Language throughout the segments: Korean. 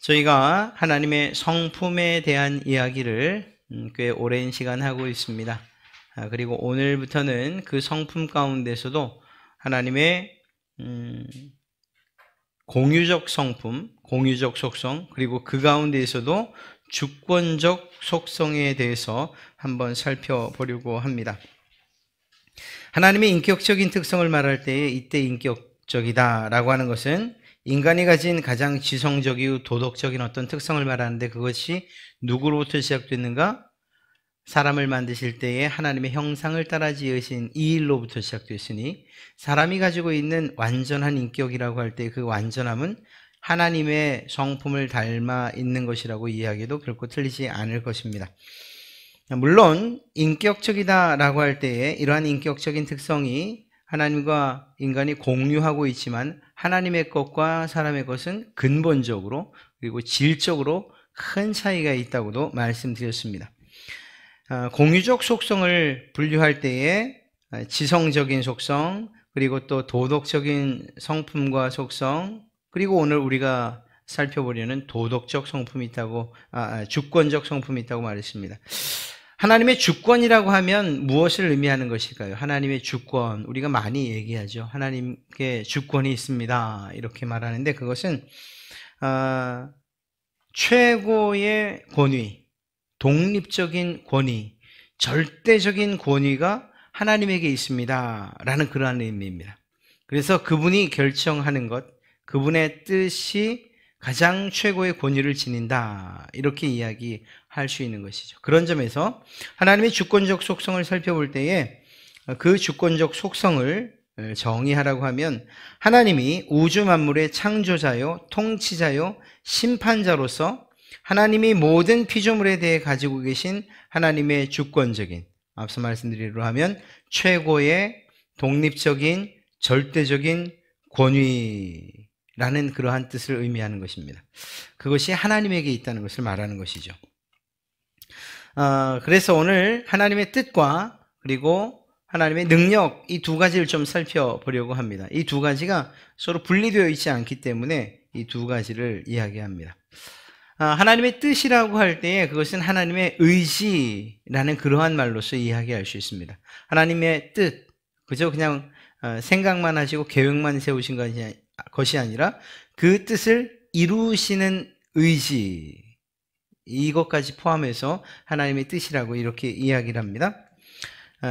저희가 하나님의 성품에 대한 이야기를 꽤 오랜 시간 하고 있습니다. 그리고 오늘부터는 그 성품 가운데서도 하나님의 공유적 성품, 공유적 속성, 그리고 그 가운데에서도 주권적 속성에 대해서 한번 살펴보려고 합니다. 하나님의 인격적인 특성을 말할 때에 이때 인격적이다라고 하는 것은 인간이 가진 가장 지성적이고 도덕적인 어떤 특성을 말하는데, 그것이 누구로부터 시작됐는가? 사람을 만드실 때에 하나님의 형상을 따라 지으신 이 일로부터 시작됐으니, 사람이 가지고 있는 완전한 인격이라고 할 때 그 완전함은 하나님의 성품을 닮아 있는 것이라고 이야기해도 결코 틀리지 않을 것입니다. 물론 인격적이다라고 할 때에 이러한 인격적인 특성이 하나님과 인간이 공유하고 있지만, 하나님의 것과 사람의 것은 근본적으로 그리고 질적으로 큰 차이가 있다고도 말씀드렸습니다. 공유적 속성을 분류할 때에 지성적인 속성, 그리고 또 도덕적인 성품과 속성, 그리고 오늘 우리가 살펴보려는 도덕적 성품이 있다고, 주권적 성품이 있다고 말했습니다. 하나님의 주권이라고 하면 무엇을 의미하는 것일까요? 하나님의 주권, 우리가 많이 얘기하죠. 하나님께 주권이 있습니다, 이렇게 말하는데, 그것은 최고의 권위, 독립적인 권위, 절대적인 권위가 하나님에게 있습니다 라는 그러한 의미입니다. 그래서 그분이 결정하는 것, 그분의 뜻이 가장 최고의 권위를 지닌다, 이렇게 이야기할 수 있는 것이죠. 그런 점에서 하나님의 주권적 속성을 살펴볼 때에 그 주권적 속성을 정의하라고 하면, 하나님이 우주 만물의 창조자요, 통치자요, 심판자로서 하나님이 모든 피조물에 대해 가지고 계신 하나님의 주권적인, 앞서 말씀드리려 하면 최고의 독립적인 절대적인 권위라는 그러한 뜻을 의미하는 것입니다. 그것이 하나님에게 있다는 것을 말하는 것이죠. 그래서 오늘 하나님의 뜻과 그리고 하나님의 능력, 이 두 가지를 좀 살펴보려고 합니다. 이 두 가지가 서로 분리되어 있지 않기 때문에 이 두 가지를 이야기합니다. 하나님의 뜻이라고 할 때에 그것은 하나님의 의지라는 그러한 말로서 이야기할 수 있습니다. 하나님의 뜻, 그저 그냥 생각만 하시고 계획만 세우신 것이 아니라 그 뜻을 이루시는 의지, 이것까지 포함해서 하나님의 뜻이라고 이렇게 이야기를 합니다.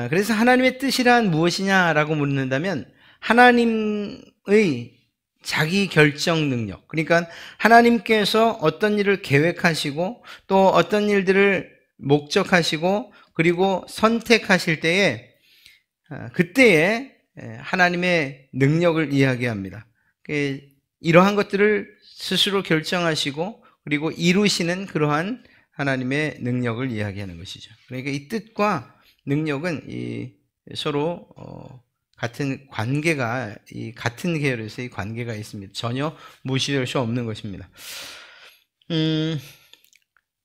그래서 하나님의 뜻이란 무엇이냐라고 묻는다면, 하나님의 자기 결정 능력, 그러니까 하나님께서 어떤 일을 계획하시고 또 어떤 일들을 목적하시고 그리고 선택하실 때에 그때에 하나님의 능력을 이야기합니다. 이러한 것들을 스스로 결정하시고 그리고 이루시는 그러한 하나님의 능력을 이야기하는 것이죠. 그러니까 이 뜻과 능력은 서로 같은 관계가, 이 같은 계열에서 이 관계가 있습니다. 전혀 무시될 수 없는 것입니다.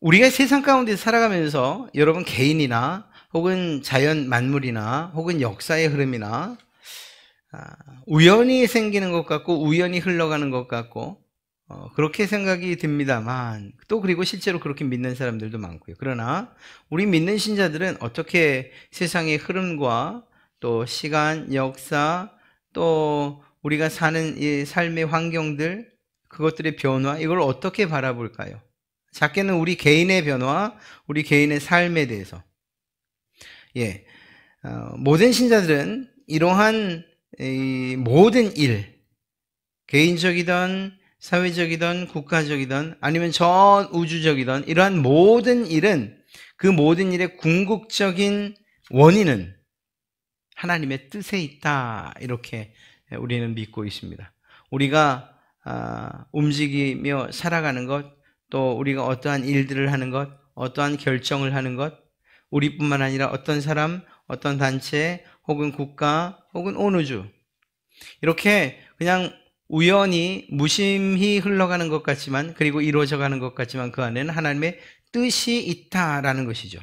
우리가 세상 가운데 살아가면서 여러분 개인이나 혹은 자연 만물이나 혹은 역사의 흐름이나 우연히 생기는 것 같고 우연히 흘러가는 것 같고 그렇게 생각이 듭니다만, 또 그리고 실제로 그렇게 믿는 사람들도 많고요. 그러나 우리 믿는 신자들은 어떻게 세상의 흐름과 또 시간, 역사, 또 우리가 사는 이 삶의 환경들, 그것들의 변화, 이걸 어떻게 바라볼까요? 작게는 우리 개인의 변화, 우리 개인의 삶에 대해서. 모든 신자들은 이러한 이 모든 일, 개인적이든 사회적이든 국가적이든 아니면 전 우주적이든 이러한 모든 일은, 그 모든 일의 궁극적인 원인은 하나님의 뜻에 있다, 이렇게 우리는 믿고 있습니다. 우리가 움직이며 살아가는 것, 또 우리가 어떠한 일들을 하는 것, 어떠한 결정을 하는 것, 우리뿐만 아니라 어떤 사람, 어떤 단체, 혹은 국가, 혹은 온 우주, 이렇게 그냥 우연히 무심히 흘러가는 것 같지만, 그리고 이루어져 가는 것 같지만 그 안에는 하나님의 뜻이 있다라는 것이죠.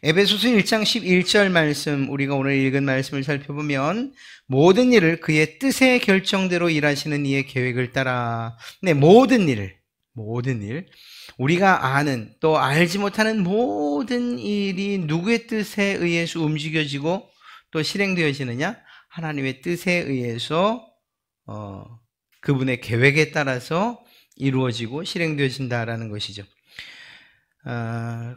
에베소서 1장 11절 말씀, 우리가 오늘 읽은 말씀을 살펴보면 모든 일을 그의 뜻의 결정대로 일하시는 이의 계획을 따라. 네, 모든 일, 우리가 아는 또 알지 못하는 모든 일이 누구의 뜻에 의해서 움직여지고 또 실행되어지느냐? 하나님의 뜻에 의해서 그분의 계획에 따라서 이루어지고 실행되어진다라는 것이죠.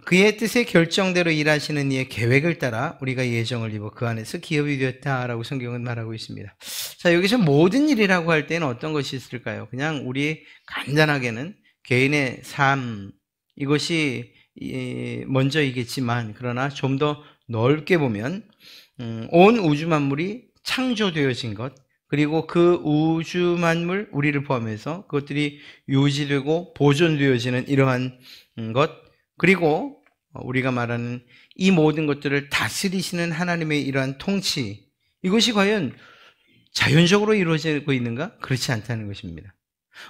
그의 뜻의 결정대로 일하시는 이의 계획을 따라 우리가 예정을 입어 그 안에서 기업이 되었다라고 성경은 말하고 있습니다. 자, 여기서 모든 일이라고 할 때는 어떤 것이 있을까요? 그냥 우리 간단하게는 개인의 삶, 이것이 먼저이겠지만, 그러나 좀 더 넓게 보면 온 우주 만물이 창조되어진 것, 그리고 그 우주 만물, 우리를 포함해서 그것들이 유지되고 보존되어지는 이러한 것, 그리고 우리가 말하는 이 모든 것들을 다스리시는 하나님의 이러한 통치, 이것이 과연 자연적으로 이루어지고 있는가? 그렇지 않다는 것입니다.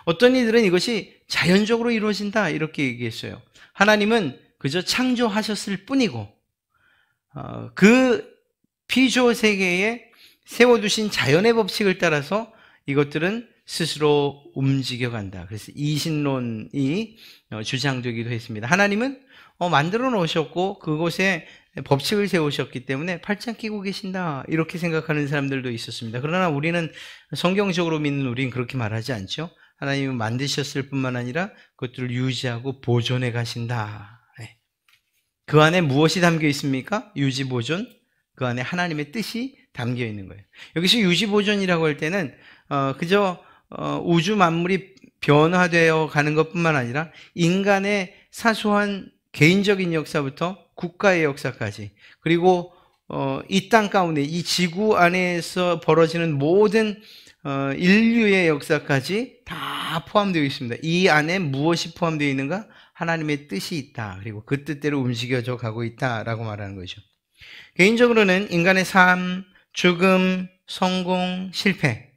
어떤 이들은 이것이 자연적으로 이루어진다 이렇게 얘기했어요. 하나님은 그저 창조하셨을 뿐이고 그 피조 세계에 세워두신 자연의 법칙을 따라서 이것들은 스스로 움직여간다. 그래서 이신론이 주장되기도 했습니다. 하나님은 만들어 놓으셨고 그곳에 법칙을 세우셨기 때문에 팔짱 끼고 계신다 이렇게 생각하는 사람들도 있었습니다. 그러나 우리는 성경적으로 믿는 우리는 그렇게 말하지 않죠. 하나님은 만드셨을 뿐만 아니라 그것들을 유지하고 보존해 가신다. 그 안에 무엇이 담겨 있습니까? 유지 보존. 그 안에 하나님의 뜻이 담겨 있는 거예요. 여기서 유지 보존이라고 할 때는 그저 우주 만물이 변화되어 가는 것뿐만 아니라 인간의 사소한 개인적인 역사부터 국가의 역사까지, 그리고 이 땅 가운데 이 지구 안에서 벌어지는 모든 인류의 역사까지 다 포함되어 있습니다. 이 안에 무엇이 포함되어 있는가? 하나님의 뜻이 있다. 그리고 그 뜻대로 움직여져 가고 있다라고 말하는 거죠. 개인적으로는 인간의 삶, 죽음, 성공, 실패,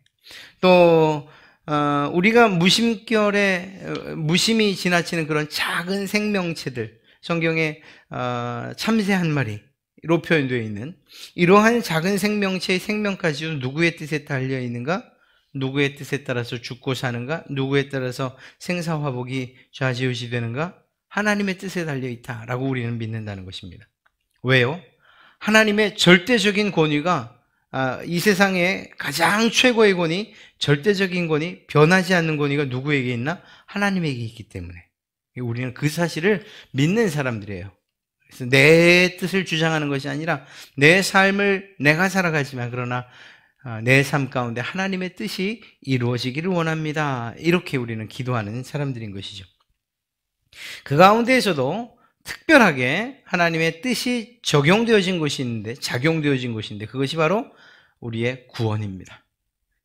또 우리가 무심히 지나치는 그런 작은 생명체들, 성경에 참새 한 마리로 표현되어 있는 이러한 작은 생명체의 생명까지도 누구의 뜻에 달려 있는가? 누구의 뜻에 따라서 죽고 사는가? 누구에 따라서 생사화복이 좌지우지 되는가? 하나님의 뜻에 달려 있다라고 우리는 믿는다는 것입니다. 왜요? 하나님의 절대적인 권위가 이 세상의 가장 최고의 권위, 절대적인 권위, 변하지 않는 권위가 누구에게 있나? 하나님에게 있기 때문에 우리는 그 사실을 믿는 사람들이에요. 그래서 내 뜻을 주장하는 것이 아니라 내 삶을 내가 살아가지만, 그러나 내 삶 가운데 하나님의 뜻이 이루어지기를 원합니다. 이렇게 우리는 기도하는 사람들인 것이죠. 그 가운데에서도 특별하게 하나님의 뜻이 적용되어진 것이 있는데, 작용되어진 것이 있는데, 그것이 바로 우리의 구원입니다.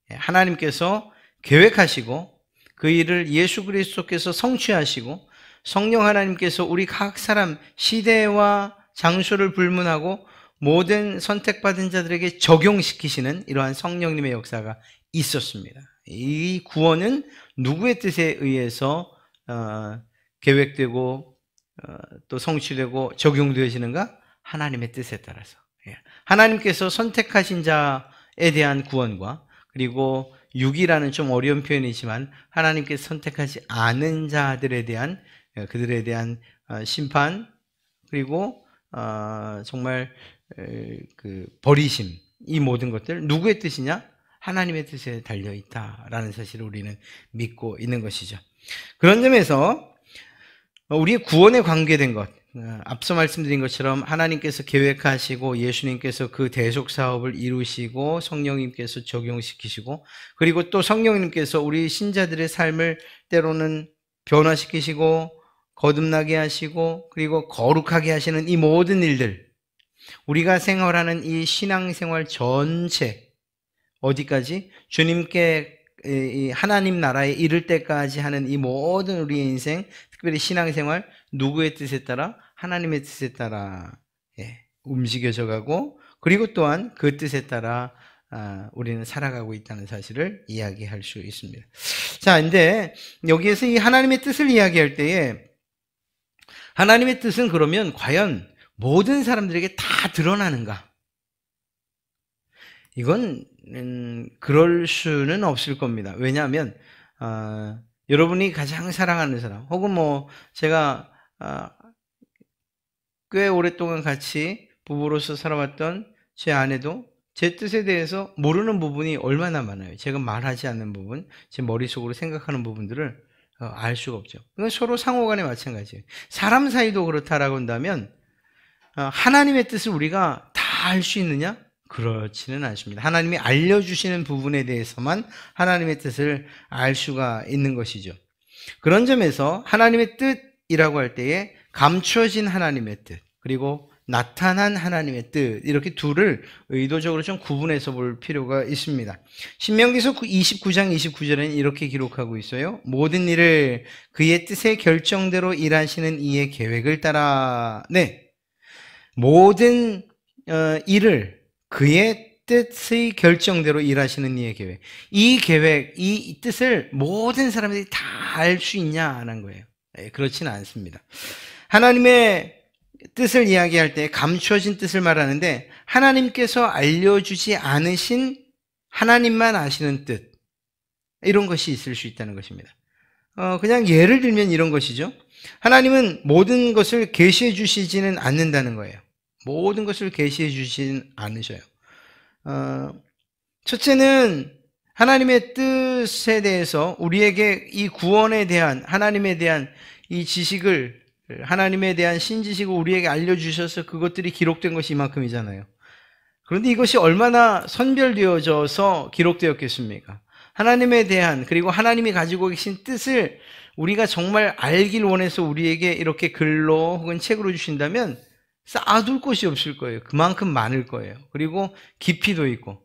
하나님께서 계획하시고 그 일을 예수 그리스도께서 성취하시고 성령 하나님께서 우리 각 사람 시대와 장소를 불문하고 모든 선택받은 자들에게 적용시키시는 이러한 성령님의 역사가 있었습니다. 이 구원은 누구의 뜻에 의해서 계획되고 또 성취되고 적용되어지는가? 하나님의 뜻에 따라서. 하나님께서 선택하신 자에 대한 구원과, 그리고 육이라는 좀 어려운 표현이지만 하나님께서 선택하지 않은 자들에 대한, 그들에 대한 심판, 그리고 정말 그 버리심, 이 모든 것들 누구의 뜻이냐? 하나님의 뜻에 달려있다라는 사실을 우리는 믿고 있는 것이죠. 그런 점에서 우리의 구원에 관계된 것, 앞서 말씀드린 것처럼 하나님께서 계획하시고 예수님께서 그 대속 사업을 이루시고 성령님께서 적용시키시고, 그리고 또 성령님께서 우리 신자들의 삶을 때로는 변화시키시고 거듭나게 하시고 그리고 거룩하게 하시는 이 모든 일들, 우리가 생활하는 이 신앙생활 전체, 어디까지? 주님께 하나님 나라에 이를 때까지 하는 이 모든 우리의 인생, 특별히 신앙생활, 누구의 뜻에 따라? 하나님의 뜻에 따라 움직여져 가고, 그리고 또한 그 뜻에 따라 우리는 살아가고 있다는 사실을 이야기할 수 있습니다. 자, 근데 여기에서 이 하나님의 뜻을 이야기할 때에 하나님의 뜻은 그러면 과연 모든 사람들에게 다 드러나는가? 이건 그럴 수는 없을 겁니다. 왜냐하면 여러분이 가장 사랑하는 사람, 혹은 뭐 제가 꽤 오랫동안 같이 부부로서 살아왔던 제 아내도 제 뜻에 대해서 모르는 부분이 얼마나 많아요. 제가 말하지 않는 부분, 제 머릿속으로 생각하는 부분들을 알 수가 없죠. 그건 서로 상호간에 마찬가지예요. 사람 사이도 그렇다라고 한다면 하나님의 뜻을 우리가 다 알 수 있느냐? 그렇지는 않습니다. 하나님이 알려주시는 부분에 대해서만 하나님의 뜻을 알 수가 있는 것이죠. 그런 점에서 하나님의 뜻이라고 할 때에 감추어진 하나님의 뜻, 그리고 나타난 하나님의 뜻, 이렇게 둘을 의도적으로 좀 구분해서 볼 필요가 있습니다. 신명기서 29장 29절에는 이렇게 기록하고 있어요. 모든 일을 그의 뜻의 결정대로 일하시는 이의 계획을 따라. 네, 모든 일을 그의 뜻의 결정대로 일하시는 이의 계획. 이 계획, 이 뜻을 모든 사람들이 다 알 수 있냐는 거예요. 네, 그렇지는 않습니다. 하나님의 뜻을 이야기할 때 감추어진 뜻을 말하는데, 하나님께서 알려주지 않으신 하나님만 아시는 뜻, 이런 것이 있을 수 있다는 것입니다. 그냥 예를 들면 이런 것이죠. 하나님은 모든 것을 계시해 주시지는 않는다는 거예요. 모든 것을 계시해 주시진 않으셔요. 첫째는 하나님의 뜻에 대해서 우리에게 이 구원에 대한, 하나님에 대한 이 지식을, 하나님에 대한 신지식을 우리에게 알려주셔서 그것들이 기록된 것이 이만큼이잖아요. 그런데 이것이 얼마나 선별되어져서 기록되었겠습니까? 하나님에 대한, 그리고 하나님이 가지고 계신 뜻을 우리가 정말 알길 원해서 우리에게 이렇게 글로 혹은 책으로 주신다면 쌓아둘 곳이 없을 거예요. 그만큼 많을 거예요. 그리고 깊이도 있고.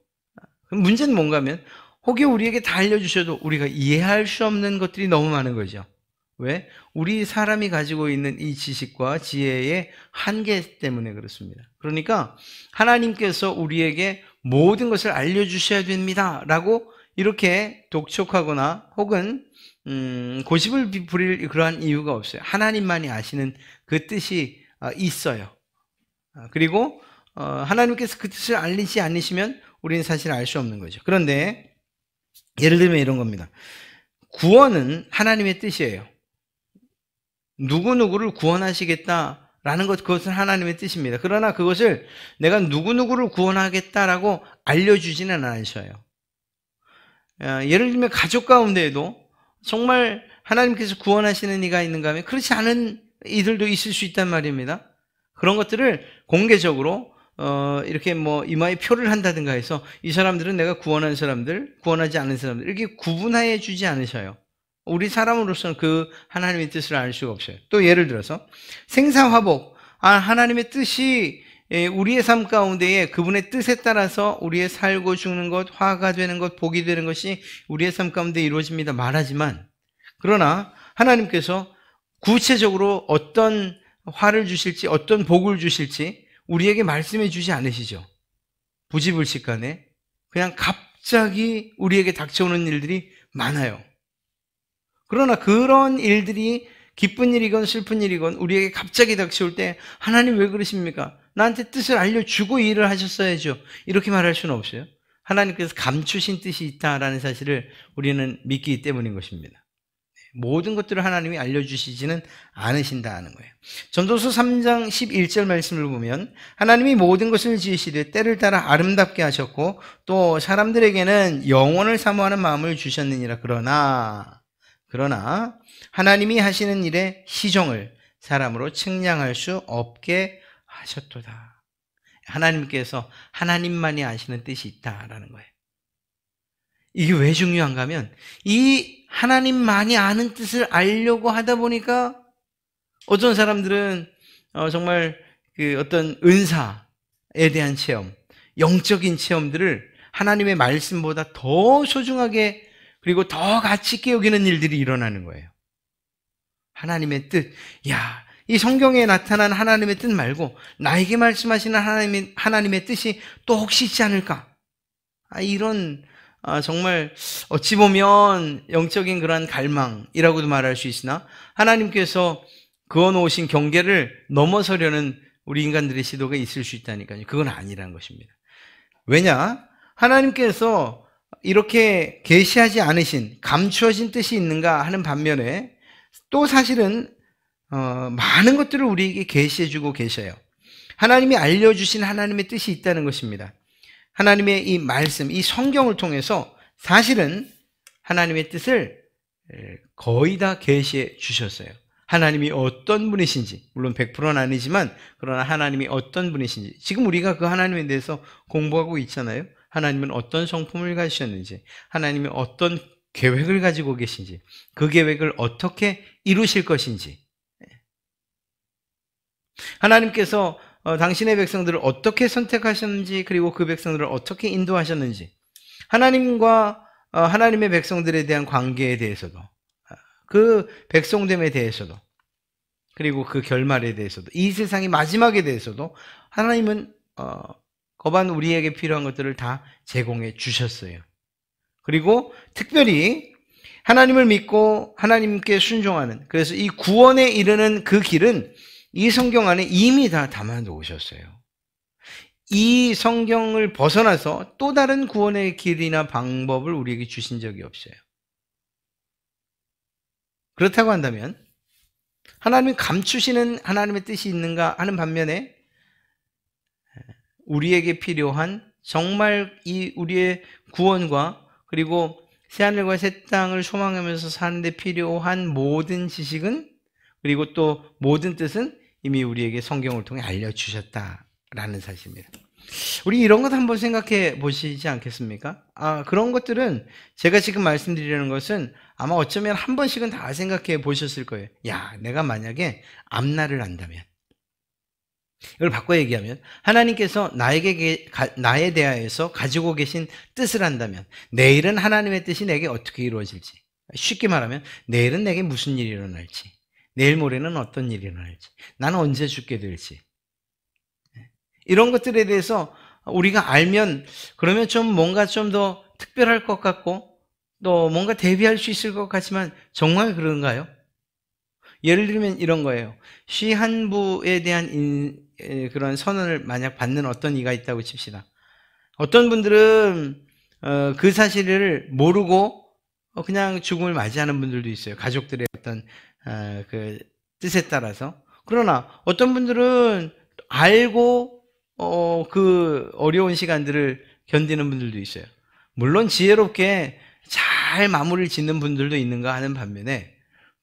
문제는 뭔가 하면 혹여 우리에게 다 알려주셔도 우리가 이해할 수 없는 것들이 너무 많은 거죠. 왜? 우리 사람이 가지고 있는 이 지식과 지혜의 한계 때문에 그렇습니다. 그러니까 하나님께서 우리에게 모든 것을 알려주셔야 됩니다 라고 이렇게 독촉하거나 혹은 고집을 부릴 그러한 이유가 없어요. 하나님만이 아시는 그 뜻이 있어요. 그리고 하나님께서 그 뜻을 알리지 않으시면 우리는 사실 알 수 없는 거죠. 그런데 예를 들면 이런 겁니다. 구원은 하나님의 뜻이에요. 누구누구를 구원하시겠다라는 것, 그것은 하나님의 뜻입니다. 그러나 그것을 내가 누구누구를 구원하겠다라고 알려주지는 않으셔요. 예를 들면 가족 가운데에도 정말 하나님께서 구원하시는 이가 있는가 하면 그렇지 않은 이들도 있을 수 있단 말입니다. 그런 것들을 공개적으로 이렇게 뭐 이마에 표를 한다든가 해서 이 사람들은 내가 구원한 사람들, 구원하지 않은 사람들, 이렇게 구분해 주지 않으셔요. 우리 사람으로서는 그 하나님의 뜻을 알 수가 없어요. 또 예를 들어서 생사화복, 하나님의 뜻이 우리의 삶 가운데에 그분의 뜻에 따라서 우리의 살고 죽는 것, 화가 되는 것, 복이 되는 것이 우리의 삶 가운데 이루어집니다 말하지만, 그러나 하나님께서 구체적으로 어떤 화를 주실지, 어떤 복을 주실지 우리에게 말씀해 주지 않으시죠. 부지불식간에 그냥 갑자기 우리에게 닥쳐오는 일들이 많아요. 그러나 그런 일들이 기쁜 일이건 슬픈 일이건 우리에게 갑자기 닥쳐올 때 하나님 왜 그러십니까? 나한테 뜻을 알려주고 일을 하셨어야죠. 이렇게 말할 수는 없어요. 하나님께서 감추신 뜻이 있다라는 사실을 우리는 믿기 때문인 것입니다. 모든 것들을 하나님이 알려주시지는 않으신다는 거예요. 전도서 3장 11절 말씀을 보면 하나님이 모든 것을 지으시되 때를 따라 아름답게 하셨고 또 사람들에게는 영원을 사모하는 마음을 주셨느니라. 그러나 하나님이 하시는 일의 시종을 사람으로 측량할 수 없게 하셨도다. 하나님께서 하나님만이 아시는 뜻이 있다라는 거예요. 이게 왜 중요한가 하면 이 하나님만이 아는 뜻을 알려고 하다 보니까 어떤 사람들은 정말 그 어떤 은사에 대한 체험, 영적인 체험들을 하나님의 말씀보다 더 소중하게 그리고 더 가치 있게 여기는 일들이 일어나는 거예요. 하나님의 뜻, 이 성경에 나타난 하나님의 뜻 말고 나에게 말씀하시는 하나님의 뜻이 또 혹시 있지 않을까? 이런 정말 어찌 보면 영적인 그러한 갈망이라고도 말할 수 있으나 하나님께서 그어놓으신 경계를 넘어서려는 우리 인간들의 시도가 있을 수 있다니까요. 그건 아니라는 것입니다. 왜냐? 하나님께서 이렇게 계시하지 않으신, 감추어진 뜻이 있는가 하는 반면에 또 사실은 많은 것들을 우리에게 계시해주고 계셔요. 하나님이 알려주신 하나님의 뜻이 있다는 것입니다. 하나님의 이 말씀, 이 성경을 통해서 사실은 하나님의 뜻을 거의 다 계시해 주셨어요. 하나님이 어떤 분이신지, 물론 100%는 아니지만 그러나 하나님이 어떤 분이신지, 지금 우리가 그 하나님에 대해서 공부하고 있잖아요. 하나님은 어떤 성품을 가지셨는지, 하나님이 어떤 계획을 가지고 계신지, 그 계획을 어떻게 이루실 것인지, 하나님께서 당신의 백성들을 어떻게 선택하셨는지, 그리고 그 백성들을 어떻게 인도하셨는지, 하나님과 하나님의 백성들에 대한 관계에 대해서도, 그 백성됨에 대해서도, 그리고 그 결말에 대해서도, 이 세상의 마지막에 대해서도 하나님은 거반 우리에게 필요한 것들을 다 제공해 주셨어요. 그리고 특별히 하나님을 믿고 하나님께 순종하는, 그래서 이 구원에 이르는 그 길은 이 성경 안에 이미 다 담아 놓으셨어요. 이 성경을 벗어나서 또 다른 구원의 길이나 방법을 우리에게 주신 적이 없어요. 그렇다고 한다면 하나님이 감추시는 하나님의 뜻이 있는가 하는 반면에 우리에게 필요한, 정말 이 우리의 구원과 그리고 새하늘과 새 땅을 소망하면서 사는데 필요한 모든 지식은, 그리고 또 모든 뜻은 이미 우리에게 성경을 통해 알려주셨다라는 사실입니다. 우리 이런 것 한번 생각해 보시지 않겠습니까? 그런 것들은, 제가 지금 말씀드리는 것은 아마 어쩌면 한 번씩은 다 생각해 보셨을 거예요. 야, 내가 만약에 앞날을 안다면, 이걸 바꿔 얘기하면 하나님께서 나에 대하여서 가지고 계신 뜻을 안다면, 내일은 하나님의 뜻이 내게 어떻게 이루어질지, 쉽게 말하면 내일은 내게 무슨 일이 일어날지, 내일 모레는 어떤 일이 일어날지, 나는 언제 죽게 될지, 이런 것들에 대해서 우리가 알면, 그러면 좀 뭔가 좀 더 특별할 것 같고 또 뭔가 대비할 수 있을 것 같지만 정말 그런가요? 예를 들면 이런 거예요. 시한부에 대한 그런 선언을 만약 받는 어떤 이가 있다고 칩시다. 어떤 분들은 그 사실을 모르고 그냥 죽음을 맞이하는 분들도 있어요. 가족들의 어떤 그 뜻에 따라서. 그러나 어떤 분들은 알고 그 어려운 시간들을 견디는 분들도 있어요. 물론 지혜롭게 잘 마무리를 짓는 분들도 있는가 하는 반면에,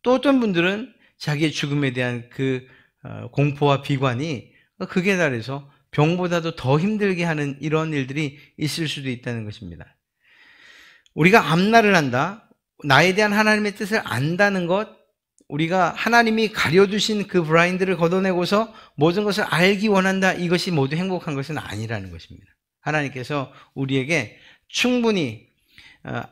또 어떤 분들은 자기의 죽음에 대한 그 공포와 비관이 극에 달해서 병보다도 더 힘들게 하는 이런 일들이 있을 수도 있다는 것입니다. 우리가 앞날을 안다, 나에 대한 하나님의 뜻을 안다는 것, 우리가 하나님이 가려두신 그 블라인드를 걷어내고서 모든 것을 알기 원한다, 이것이 모두 행복한 것은 아니라는 것입니다. 하나님께서 우리에게 충분히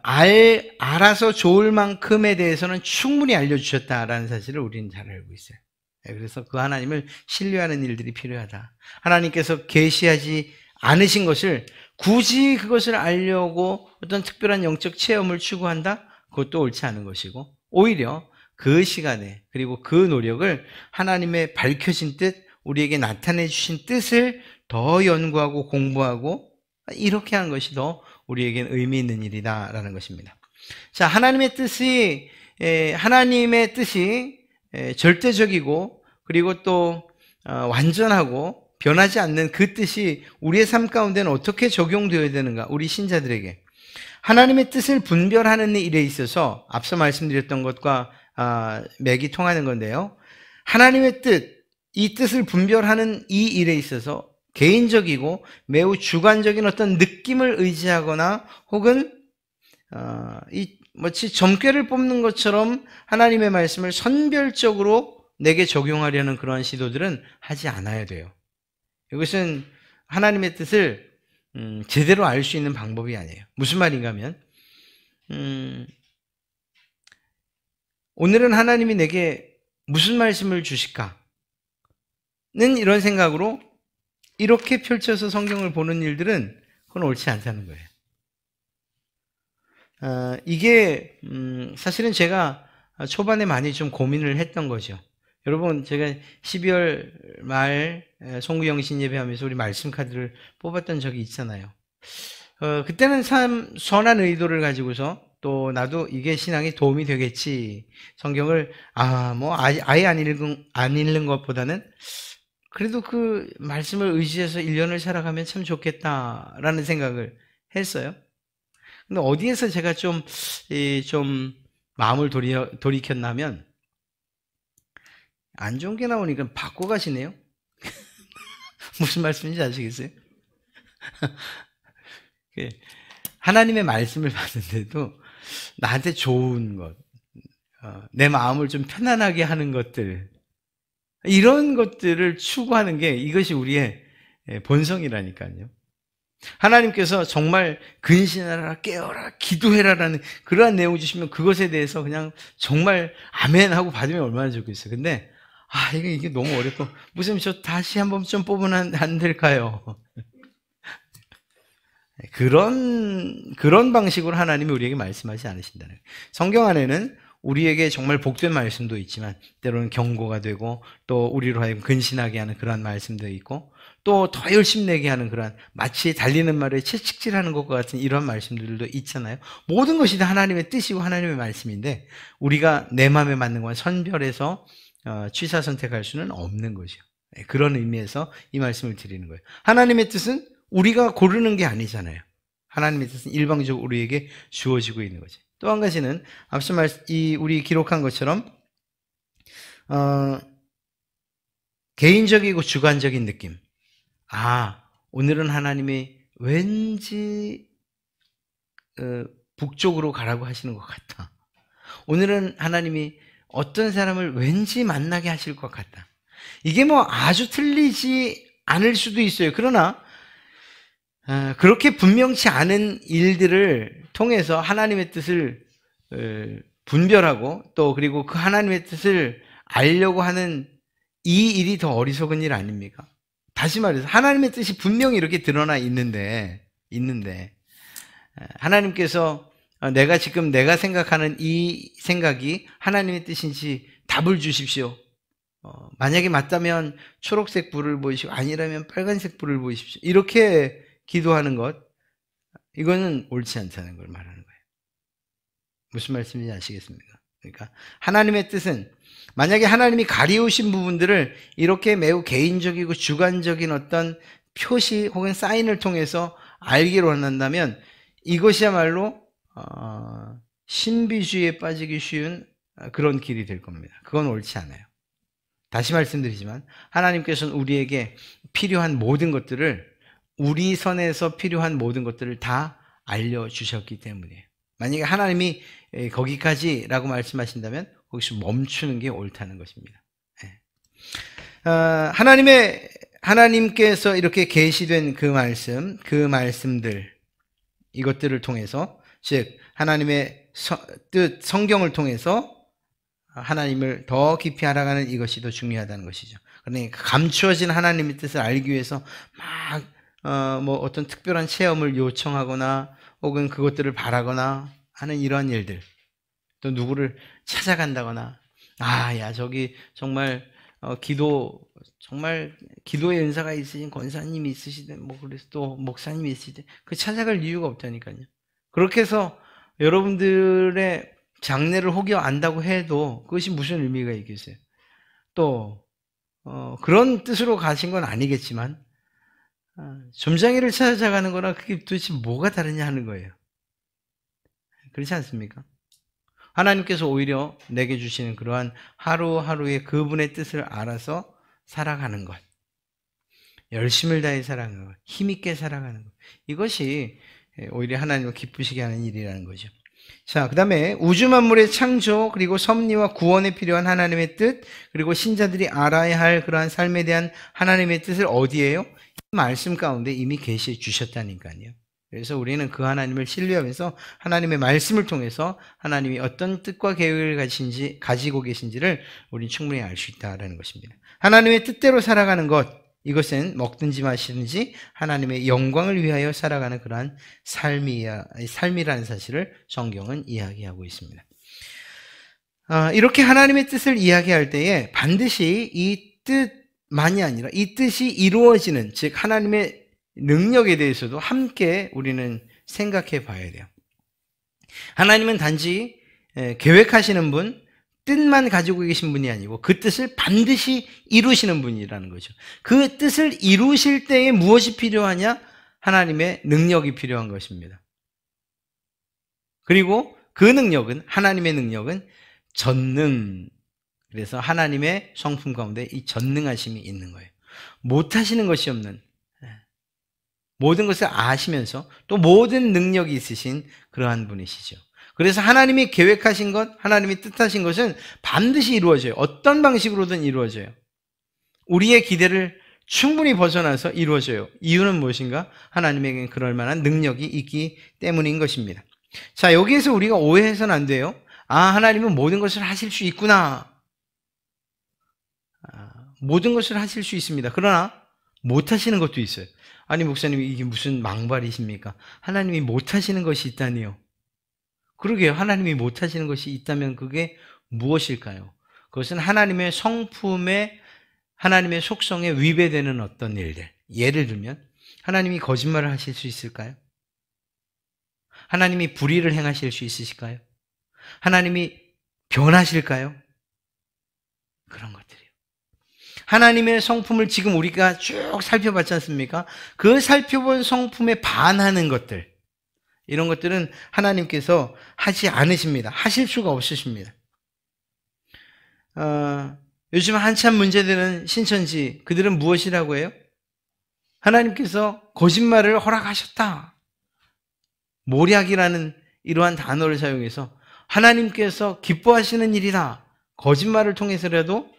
알아서 좋을 만큼에 대해서는 충분히 알려주셨다라는 사실을 우리는 잘 알고 있어요. 그래서 그 하나님을 신뢰하는 일들이 필요하다. 하나님께서 계시하지 않으신 것을 굳이 그것을 알려고 어떤 특별한 영적 체험을 추구한다? 그것도 옳지 않은 것이고, 오히려 그 시간에, 그리고 그 노력을 하나님의 밝혀진 뜻, 우리에게 나타내 주신 뜻을 더 연구하고 공부하고 이렇게 하는 것이 더 우리에겐 의미 있는 일이다라는 것입니다. 자, 하나님의 뜻이 절대적이고 그리고 또 완전하고 변하지 않는 그 뜻이 우리의 삶 가운데는 어떻게 적용되어야 되는가? 우리 신자들에게 하나님의 뜻을 분별하는 일에 있어서 앞서 말씀드렸던 것과 맥이 통하는 건데요. 하나님의 뜻, 이 뜻을 분별하는 이 일에 있어서 개인적이고 매우 주관적인 어떤 느낌을 의지하거나 혹은 마치 점괘를 뽑는 것처럼 하나님의 말씀을 선별적으로 내게 적용하려는 그러한 시도들은 하지 않아야 돼요. 이것은 하나님의 뜻을 제대로 알 수 있는 방법이 아니에요. 무슨 말인가 하면 오늘은 하나님이 내게 무슨 말씀을 주실까? 는 이런 생각으로 이렇게 펼쳐서 성경을 보는 일들은 그건 옳지 않다는 거예요. 이게 사실은 제가 초반에 많이 좀 고민을 했던 거죠. 여러분, 제가 12월 말 송구영신 예배하면서 우리 말씀 카드를 뽑았던 적이 있잖아요. 그때는 참 선한 의도를 가지고서 또 나도 이게 신앙에 도움이 되겠지. 성경을 아예 안 읽는 것보다는 그래도 그 말씀을 의지해서 1년을 살아가면 참 좋겠다라는 생각을 했어요. 근데 어디에서 제가 좀 마음을 돌이켰냐면 안 좋은 게 나오니까 바꿔 가시네요. 무슨 말씀인지 아시겠어요? 하나님의 말씀을 받는데도 나한테 좋은 것, 내 마음을 좀 편안하게 하는 것들, 이런 것들을 추구하는 게 이것이 우리의 본성이라니까요. 하나님께서 정말 근신하라, 깨어라, 기도해라라는 그러한 내용 주시면 그것에 대해서 그냥 정말 아멘 하고 받으면 얼마나 좋겠어요. 근데 이게 너무 어렵고 무슨 저 다시 한번 좀 뽑으면 안 될까요? 그런 방식으로 하나님이 우리에게 말씀하지 않으신다는 거예요. 성경 안에는 우리에게 정말 복된 말씀도 있지만 때로는 경고가 되고 또 우리로 하여금 근신하게 하는 그러한 말씀도 있고 또 더 열심히 내게 하는 그러한 마치 달리는 말에 채찍질하는 것과 같은 이런 말씀들도 있잖아요. 모든 것이 다 하나님의 뜻이고 하나님의 말씀인데 우리가 내 마음에 맞는 건 선별해서 취사 선택할 수는 없는 거죠. 그런 의미에서 이 말씀을 드리는 거예요. 하나님의 뜻은 우리가 고르는 게 아니잖아요. 하나님의 뜻은 일방적으로 우리에게 주어지고 있는 거죠. 또 한 가지는 앞서 우리 기록한 것처럼 개인적이고 주관적인 느낌. 오늘은 하나님이 왠지 북쪽으로 가라고 하시는 것 같다. 오늘은 하나님이 어떤 사람을 왠지 만나게 하실 것 같다. 이게 아주 틀리지 않을 수도 있어요. 그러나 그렇게 분명치 않은 일들을 통해서 하나님의 뜻을 분별하고 또 그리고 그 하나님의 뜻을 알려고 하는 이 일이 더 어리석은 일 아닙니까? 다시 말해서 하나님의 뜻이 분명히 이렇게 드러나 있는데 하나님께서 내가 생각하는 이 생각이 하나님의 뜻인지 답을 주십시오. 만약에 맞다면 초록색 불을 보이시고 아니라면 빨간색 불을 보이십시오. 이렇게 기도하는 것, 이거는 옳지 않다는 걸 말하는 거예요. 무슨 말씀인지 아시겠습니까? 그러니까 하나님의 뜻은 만약에 하나님이 가리우신 부분들을 이렇게 매우 개인적이고 주관적인 어떤 표시 혹은 사인을 통해서 알기로 한다면 이것이야말로 신비주의에 빠지기 쉬운 그런 길이 될 겁니다. 그건 옳지 않아요. 다시 말씀드리지만 하나님께서는 우리에게 필요한 모든 것들을 우리 선에서 필요한 모든 것들을 다 알려주셨기 때문이에요. 만약에 하나님이 거기까지라고 말씀하신다면 거기서 멈추는 게 옳다는 것입니다. 하나님께서 이렇게 계시된 그 말씀들 이것들을 통해서 즉 하나님의 뜻 성경을 통해서 하나님을 더 깊이 알아가는 이것이 더 중요하다는 것이죠. 그러니까 감추어진 하나님의 뜻을 알기 위해서 어떤 특별한 체험을 요청하거나 혹은 그것들을 바라거나 하는 이러한 일들, 또 누구를 찾아간다거나 저기 정말 기도의 은사가 있으신 권사님이 있으시든 그래서 또 목사님이 있으시든 그 찾아갈 이유가 없다니까요. 그렇게 해서 여러분들의 장래를 혹여 안다고 해도 그것이 무슨 의미가 있겠어요? 또 그런 뜻으로 가신 건 아니겠지만 점장이를 찾아가는 거랑 그게 도대체 뭐가 다르냐 하는 거예요. 그렇지 않습니까? 하나님께서 오히려 내게 주시는 그러한 하루하루의 그분의 뜻을 알아서 살아가는 것, 열심을 다해 살아가는 것, 힘있게 살아가는 것, 이것이 오히려 하나님을 기쁘시게 하는 일이라는 거죠. 자, 그 다음에 우주 만물의 창조 그리고 섭리와 구원에 필요한 하나님의 뜻 그리고 신자들이 알아야 할 그러한 삶에 대한 하나님의 뜻을 어디에요? 이 말씀 가운데 이미 계시해 주셨다니까요. 그래서 우리는 그 하나님을 신뢰하면서 하나님의 말씀을 통해서 하나님이 어떤 뜻과 계획을 가지고 계신지를 우리는 충분히 알 수 있다는 것입니다. 하나님의 뜻대로 살아가는 것, 이것은 먹든지 마시든지 하나님의 영광을 위하여 살아가는 그러한 삶이라는 사실을 성경은 이야기하고 있습니다. 이렇게 하나님의 뜻을 이야기할 때에 반드시 이 뜻만이 아니라 이 뜻이 이루어지는, 즉 하나님의 능력에 대해서도 함께 우리는 생각해 봐야 돼요. 하나님은 단지 계획하시는 분, 뜻만 가지고 계신 분이 아니고 그 뜻을 반드시 이루시는 분이라는 거죠. 그 뜻을 이루실 때에 무엇이 필요하냐? 하나님의 능력이 필요한 것입니다. 그리고 그 능력은, 하나님의 능력은 전능. 그래서 하나님의 성품 가운데 이 전능하심이 있는 거예요. 못하시는 것이 없는, 모든 것을 아시면서 또 모든 능력이 있으신 그러한 분이시죠. 그래서 하나님이 계획하신 것, 하나님이 뜻하신 것은 반드시 이루어져요. 어떤 방식으로든 이루어져요. 우리의 기대를 충분히 벗어나서 이루어져요. 이유는 무엇인가? 하나님에게 그럴 만한 능력이 있기 때문인 것입니다. 자, 여기에서 우리가 오해해서는 안 돼요. 하나님은 모든 것을 하실 수 있구나. 모든 것을 하실 수 있습니다. 그러나 못하시는 것도 있어요. 아니, 목사님, 이게 무슨 망발이십니까? 하나님이 못하시는 것이 있다니요. 그러게요. 하나님이 못하시는 것이 있다면 그게 무엇일까요? 그것은 하나님의 성품에, 하나님의 속성에 위배되는 어떤 일들. 예를 들면 하나님이 거짓말을 하실 수 있을까요? 하나님이 불의를 행하실 수 있으실까요? 하나님이 변하실까요? 그런 것들이요. 하나님의 성품을 지금 우리가 쭉 살펴봤지 않습니까? 그 살펴본 성품에 반하는 것들, 이런 것들은 하나님께서 하지 않으십니다. 하실 수가 없으십니다. 요즘 한참 문제되는 신천지, 그들은 무엇이라고 해요? 하나님께서 거짓말을 허락하셨다. 모략이라는 이러한 단어를 사용해서 하나님께서 기뻐하시는 일이다. 거짓말을 통해서라도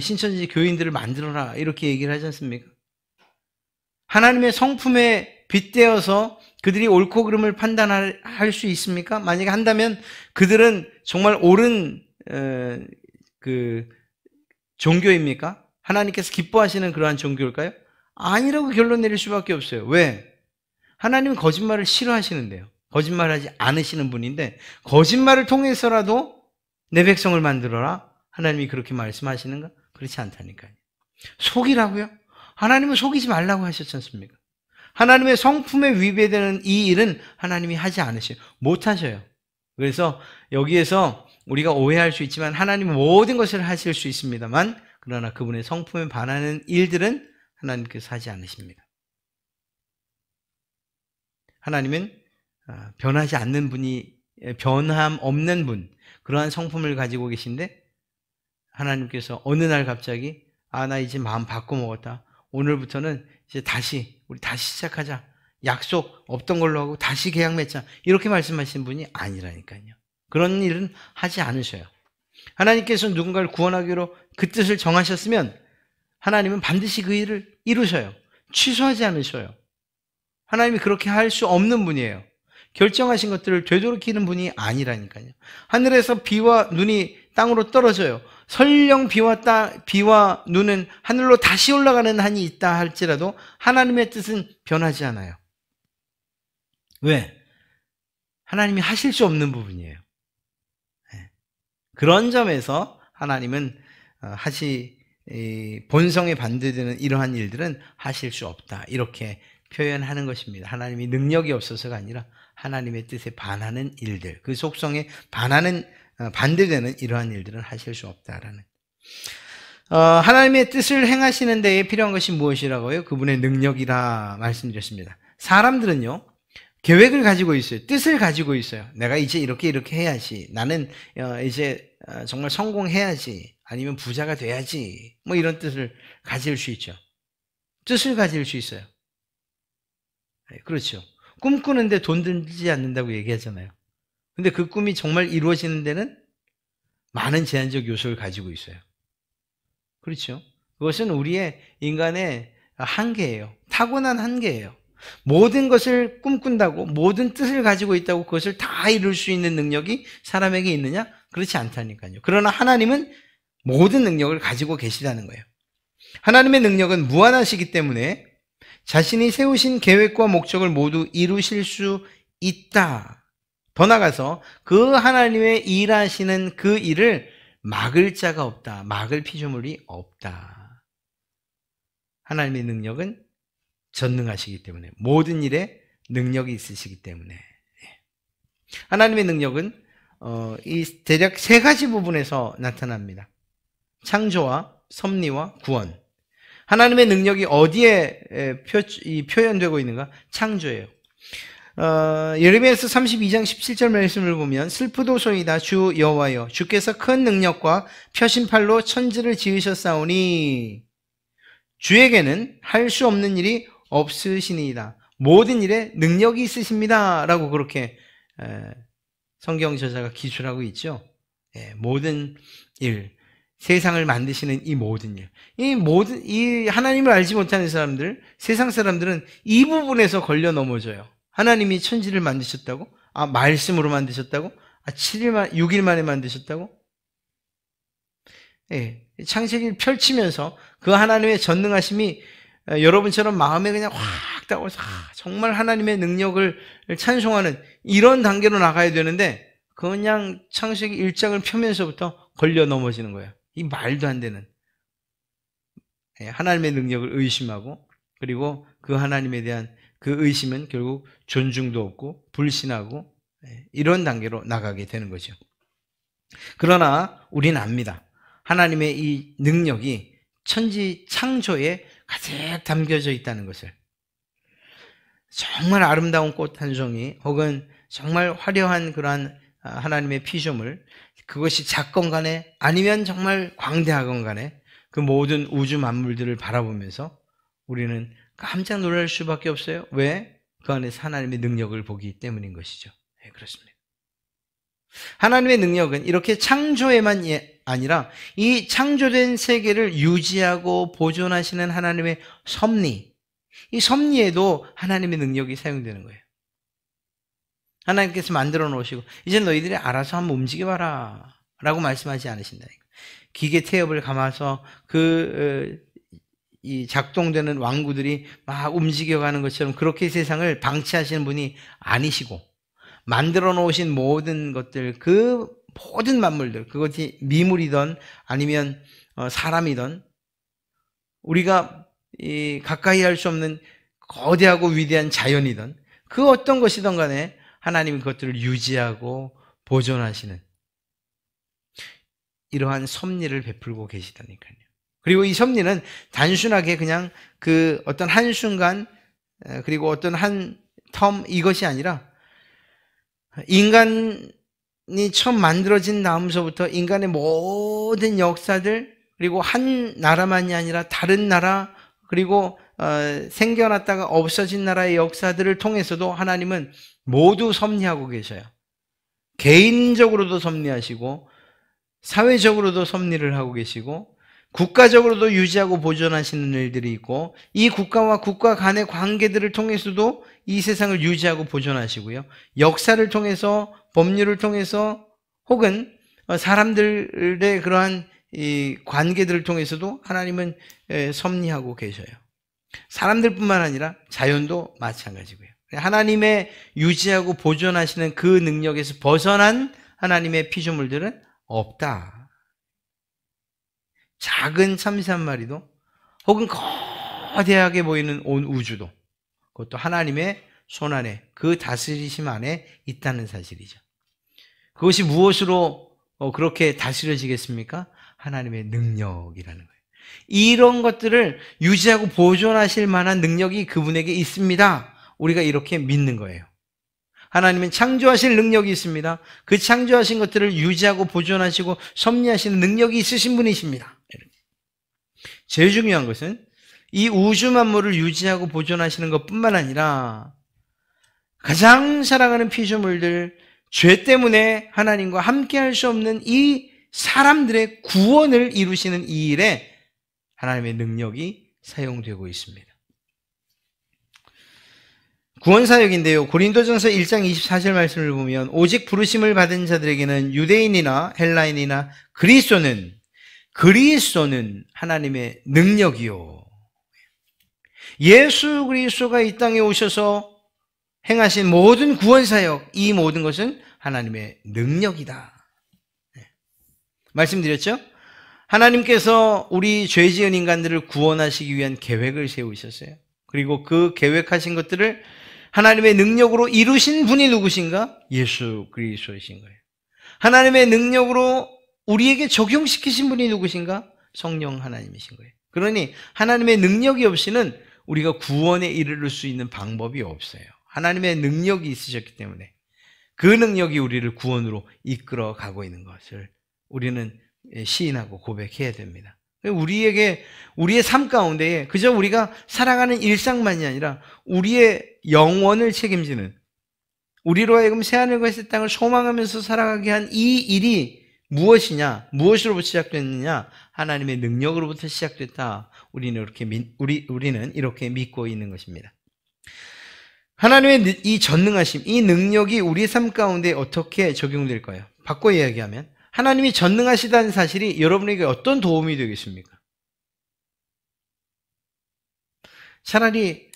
신천지 교인들을 만들어라. 이렇게 얘기를 하지 않습니까? 하나님의 성품에 빗대어서 그들이 옳고 그름을 판단할 수 있습니까? 만약에 한다면 그들은 정말 옳은 그 종교입니까? 하나님께서 기뻐하시는 그러한 종교일까요? 아니라고 결론 내릴 수밖에 없어요. 왜? 하나님은 거짓말을 싫어하시는데요. 거짓말하지 않으시는 분인데 거짓말을 통해서라도 내 백성을 만들어라. 하나님이 그렇게 말씀하시는가? 그렇지 않다니까요. 속이라고요? 하나님은 속이지 말라고 하셨지 않습니까? 하나님의 성품에 위배되는 이 일은 하나님이 하지 않으셔요. 못하셔요. 그래서 여기에서 우리가 오해할 수 있지만 하나님은 모든 것을 하실 수 있습니다만, 그러나 그분의 성품에 반하는 일들은 하나님께서 하지 않으십니다. 하나님은 변하지 않는 분이, 변함 없는 분, 그러한 성품을 가지고 계신데 하나님께서 어느 날 갑자기 나 이제 마음 바꿔 먹었다. 오늘부터는 이제 우리 다시 시작하자. 약속 없던 걸로 하고 다시 계약 맺자. 이렇게 말씀하신 분이 아니라니까요. 그런 일은 하지 않으셔요. 하나님께서 누군가를 구원하기로 그 뜻을 정하셨으면 하나님은 반드시 그 일을 이루셔요. 취소하지 않으셔요. 하나님이 그렇게 할 수 없는 분이에요. 결정하신 것들을 되돌이키는 분이 아니라니까요. 하늘에서 비와 눈이 땅으로 떨어져요. 설령 비와 눈은 하늘로 다시 올라가는 한이 있다 할지라도 하나님의 뜻은 변하지 않아요. 왜? 하나님이 하실 수 없는 부분이에요. 그런 점에서 하나님은 본성에 반대되는 이러한 일들은 하실 수 없다. 이렇게 표현하는 것입니다. 하나님이 능력이 없어서가 아니라 하나님의 뜻에 반하는 일들, 그 속성에 반대되는 이러한 일들은 하실 수 없다라는. 하나님의 뜻을 행하시는 데에 필요한 것이 무엇이라고요? 그분의 능력이라 말씀드렸습니다. 사람들은요, 계획을 가지고 있어요. 뜻을 가지고 있어요. 내가 이제 이렇게 해야지. 나는 이제 정말 성공해야지. 아니면 부자가 돼야지. 뭐 이런 뜻을 가질 수 있죠. 뜻을 가질 수 있어요. 그렇죠. 꿈꾸는데 돈 들지 않는다고 얘기하잖아요. 근데 그 꿈이 정말 이루어지는 데는 많은 제한적 요소를 가지고 있어요. 그렇죠. 그것은 우리의 인간의 한계예요. 타고난 한계예요. 모든 것을 꿈꾼다고, 모든 뜻을 가지고 있다고 그것을 다 이룰 수 있는 능력이 사람에게 있느냐? 그렇지 않다니까요. 그러나 하나님은 모든 능력을 가지고 계시다는 거예요. 하나님의 능력은 무한하시기 때문에 자신이 세우신 계획과 목적을 모두 이루실 수 있다. 더 나가서 그 하나님의 일하시는 그 일을 막을 자가 없다. 막을 피조물이 없다. 하나님의 능력은 전능하시기 때문에, 모든 일에 능력이 있으시기 때문에. 하나님의 능력은 이 대략 세 가지 부분에서 나타납니다. 창조와 섭리와 구원. 하나님의 능력이 어디에 표현되고 있는가? 창조예요. 예레미야서 32장 17절 말씀을 보면 슬프도소이다 주 여호와여 주께서 큰 능력과 펴신팔로 천지를 지으셨사오니 주에게는 할 수 없는 일이 없으시니이다. 모든 일에 능력이 있으십니다. 라고 그렇게 성경 저자가 기술하고 있죠. 모든 일, 세상을 만드시는 이 모든 일, 이 하나님을 알지 못하는 사람들, 세상 사람들은 이 부분에서 걸려 넘어져요. 하나님이 천지를 만드셨다고? 말씀으로 만드셨다고? 6일 만에 만드셨다고? 창세기를 펼치면서 그 하나님의 전능하심이 여러분처럼 마음에 그냥 확 따라서 정말 하나님의 능력을 찬송하는 이런 단계로 나가야 되는데 그냥 창세기 1장을 펴면서부터 걸려 넘어지는 거예요. 이 말도 안 되는 하나님의 능력을 의심하고, 그리고 그 하나님에 대한 그 의심은 결국 존중도 없고 불신하고 이런 단계로 나가게 되는 거죠. 그러나 우리는 압니다. 하나님의 이 능력이 천지 창조에 가득 담겨져 있다는 것을. 정말 아름다운 꽃 한 송이 혹은 정말 화려한 그러한 하나님의 피조물, 그것이 작건 간에 아니면 정말 광대하건 간에 그 모든 우주 만물들을 바라보면서 우리는 깜짝 놀랄 수밖에 없어요. 왜? 그 안에서 하나님의 능력을 보기 때문인 것이죠. 그렇습니다. 하나님의 능력은 이렇게 창조에만 아니라 이 창조된 세계를 유지하고 보존하시는 하나님의 섭리, 이 섭리에도 하나님의 능력이 사용되는 거예요. 하나님께서 만들어 놓으시고 이제 너희들이 알아서 한번 움직여봐라 라고 말씀하지 않으신다니까. 기계 태엽을 감아서 이 작동되는 왕구들이 막 움직여가는 것처럼 그렇게 세상을 방치하시는 분이 아니시고, 만들어 놓으신 모든 것들, 그 모든 만물들, 그것이 미물이든 아니면 사람이든 우리가 가까이 할 수 없는 거대하고 위대한 자연이든 그 어떤 것이든 간에 하나님이 그것들을 유지하고 보존하시는 이러한 섭리를 베풀고 계시다니까요. 그리고 이 섭리는 단순하게 그냥 그 어떤 한순간 그리고 어떤 한 텀 이것이 아니라 인간이 처음 만들어진 다음서부터 인간의 모든 역사들, 그리고 한 나라만이 아니라 다른 나라, 그리고 생겨났다가 없어진 나라의 역사들을 통해서도 하나님은 모두 섭리하고 계셔요. 개인적으로도 섭리하시고 사회적으로도 섭리를 하고 계시고 국가적으로도 유지하고 보존하시는 일들이 있고, 이 국가와 국가 간의 관계들을 통해서도 이 세상을 유지하고 보존하시고요. 역사를 통해서, 법률을 통해서, 혹은 사람들의 그러한 이 관계들을 통해서도 하나님은 섭리하고 계셔요. 사람들뿐만 아니라 자연도 마찬가지고요. 하나님의 유지하고 보존하시는 그 능력에서 벗어난 하나님의 피조물들은 없다. 작은 참새 한 마리도, 혹은 거대하게 보이는 온 우주도 그것도 하나님의 손 안에, 그 다스리심 안에 있다는 사실이죠. 그것이 무엇으로 그렇게 다스려지겠습니까? 하나님의 능력이라는 거예요. 이런 것들을 유지하고 보존하실 만한 능력이 그분에게 있습니다. 우리가 이렇게 믿는 거예요. 하나님은 창조하실 능력이 있습니다. 그 창조하신 것들을 유지하고 보존하시고 섭리하시는 능력이 있으신 분이십니다. 제일 중요한 것은 이 우주 만물을 유지하고 보존하시는 것뿐만 아니라 가장 사랑하는 피조물들, 죄 때문에 하나님과 함께할 수 없는 이 사람들의 구원을 이루시는 이 일에 하나님의 능력이 사용되고 있습니다. 구원 사역인데요, 고린도전서 1장 24절 말씀을 보면 오직 부르심을 받은 자들에게는 유대인이나 헬라인이나 그리스도는 하나님의 능력이요. 예수 그리스도가 이 땅에 오셔서 행하신 모든 구원사역, 이 모든 것은 하나님의 능력이다. 말씀드렸죠? 하나님께서 우리 죄 지은 인간들을 구원하시기 위한 계획을 세우셨어요. 그리고 그 계획하신 것들을 하나님의 능력으로 이루신 분이 누구신가? 예수 그리스도이신 거예요. 하나님의 능력으로 우리에게 적용시키신 분이 누구신가? 성령 하나님이신 거예요. 그러니 하나님의 능력이 없이는 우리가 구원에 이르를 수 있는 방법이 없어요. 하나님의 능력이 있으셨기 때문에 그 능력이 우리를 구원으로 이끌어 가고 있는 것을 우리는 시인하고 고백해야 됩니다. 우리에게 우리의 삶 가운데에 그저 우리가 살아가는 일상만이 아니라 우리의 영원을 책임지는, 우리로 하여금 새하늘과 새 땅을 소망하면서 살아가게 한 이 일이 무엇이냐, 무엇으로부터 시작됐느냐? 하나님의 능력으로부터 시작됐다. 우리는 이렇게 믿고 있는 것입니다. 하나님의 이 전능하심, 이 능력이 우리의 삶 가운데 어떻게 적용될까요? 바꿔 이야기하면 하나님이 전능하시다는 사실이 여러분에게 어떤 도움이 되겠습니까? 차라리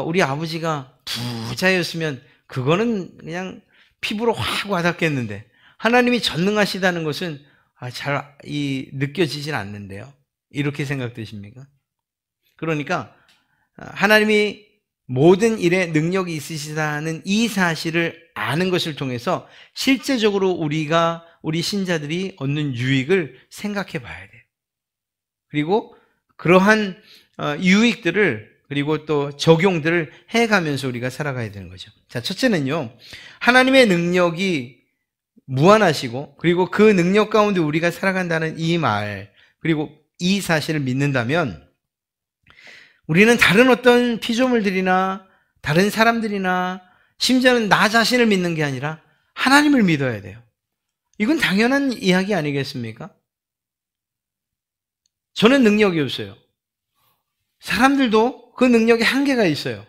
우리 아버지가 부자였으면 그거는 그냥 피부로 확 와닿겠는데, 하나님이 전능하시다는 것은 잘 느껴지진 않는데요. 이렇게 생각되십니까? 그러니까 하나님이 모든 일에 능력이 있으시다는 이 사실을 아는 것을 통해서 실제적으로 우리 신자들이 얻는 유익을 생각해 봐야 돼요. 그리고 그러한 유익들을, 그리고 또 적용들을 해가면서 우리가 살아가야 되는 거죠. 자, 첫째는요, 하나님의 능력이 무한하시고, 그리고 그 능력 가운데 우리가 살아간다는 이 말, 그리고 이 사실을 믿는다면 우리는 다른 어떤 피조물들이나 다른 사람들이나 심지어는 나 자신을 믿는 게 아니라 하나님을 믿어야 돼요. 이건 당연한 이야기 아니겠습니까? 저는 능력이 없어요. 사람들도 그 능력에 한계가 있어요.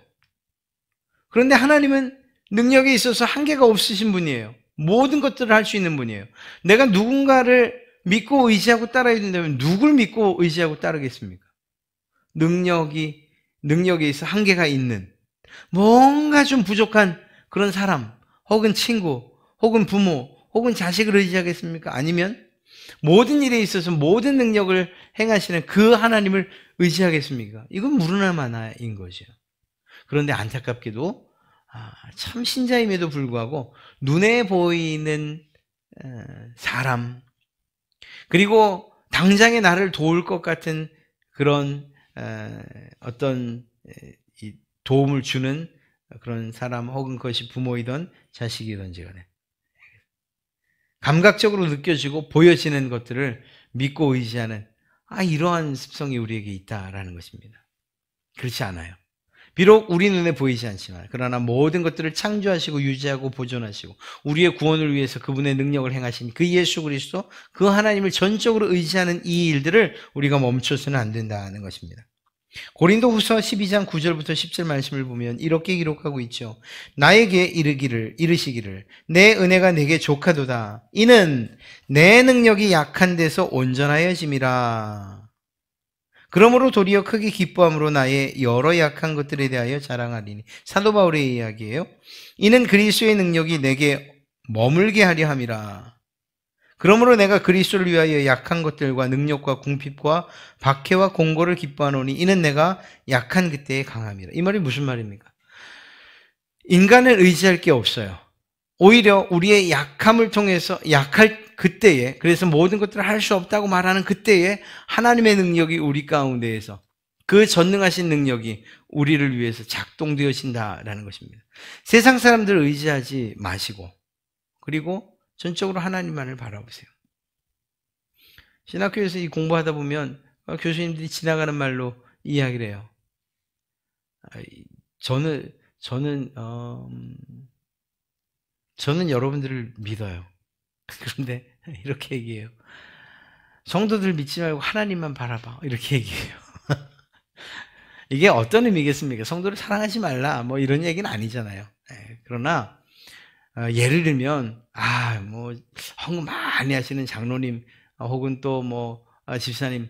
그런데 하나님은 능력에 있어서 한계가 없으신 분이에요. 모든 것들을 할 수 있는 분이에요. 내가 누군가를 믿고 의지하고 따라야 된다면 누굴 믿고 의지하고 따르겠습니까? 능력에 있어 한계가 있는, 뭔가 좀 부족한 그런 사람, 혹은 친구, 혹은 부모, 혹은 자식을 의지하겠습니까? 아니면 모든 일에 있어서 모든 능력을 행하시는 그 하나님을 의지하겠습니까? 이건 무르나마나인 거죠. 그런데 안타깝게도 참 신자임에도 불구하고 눈에 보이는 사람, 그리고 당장에 나를 도울 것 같은 그런 어떤 도움을 주는 그런 사람, 혹은 그것이 부모이든 자식이든지 간에 감각적으로 느껴지고 보여지는 것들을 믿고 의지하는 이러한 습성이 우리에게 있다라는 것입니다. 그렇지 않아요. 비록 우리 눈에 보이지 않지만, 그러나 모든 것들을 창조하시고 유지하고 보존하시고 우리의 구원을 위해서 그분의 능력을 행하신 그 예수 그리스도, 그 하나님을 전적으로 의지하는 이 일들을 우리가 멈춰서는 안 된다는 것입니다. 고린도후서 12장 9절부터 10절 말씀을 보면 이렇게 기록하고 있죠. 나에게 이르시기를 내 은혜가 내게 족하도다. 이는 내 능력이 약한 데서 온전하여짐이라. 그러므로 도리어 크게 기뻐함으로 나의 여러 약한 것들에 대하여 자랑하리니. 사도 바울의 이야기예요. 이는 그리스도의 능력이 내게 머물게 하려 함이라. 그러므로 내가 그리스도를 위하여 약한 것들과 능력과 궁핍과 박해와 공고를 기뻐하노니 이는 내가 약한 그때에 강함이라. 이 말이 무슨 말입니까? 인간을 의지할 게 없어요. 오히려 우리의 약함을 통해서, 약할 그때에, 그래서 모든 것들을 할 수 없다고 말하는 그때에 하나님의 능력이 우리 가운데에서, 그 전능하신 능력이 우리를 위해서 작동되어진다라는 것입니다. 세상 사람들을 의지하지 마시고, 그리고 전적으로 하나님만을 바라보세요. 신학교에서 이 공부하다 보면 교수님들이 지나가는 말로 이야기를 해요. 저는 여러분들을 믿어요. 그런데 이렇게 얘기해요. 성도들 믿지 말고 하나님만 바라봐. 이렇게 얘기해요. 이게 어떤 의미겠습니까? 성도를 사랑하지 말라, 뭐 이런 얘기는 아니잖아요. 그러나 예를 들면 헌금 많이 하시는 장로님, 혹은 또 집사님,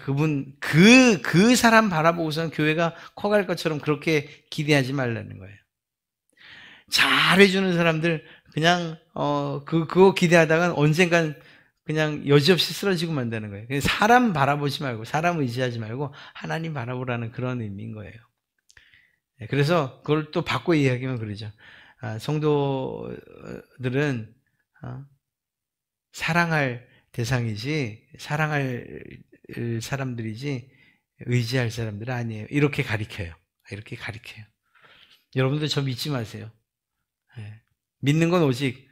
그분 그 사람 바라보고선 교회가 커갈 것처럼 그렇게 기대하지 말라는 거예요. 잘해주는 사람들 그냥 그거 기대하다가 언젠간 그냥 여지없이 쓰러지고 만다는 거예요. 사람 바라보지 말고 사람 의지하지 말고 하나님 바라보라는 그런 의미인 거예요. 그래서 그걸 또 바꿔 이야기하면 그러죠. 성도들은 사랑할 대상이지 사랑할 사람들이지 의지할 사람들은 아니에요. 이렇게 가리켜요. 이렇게 가리켜요. 여러분들 저 믿지 마세요. 믿는 건 오직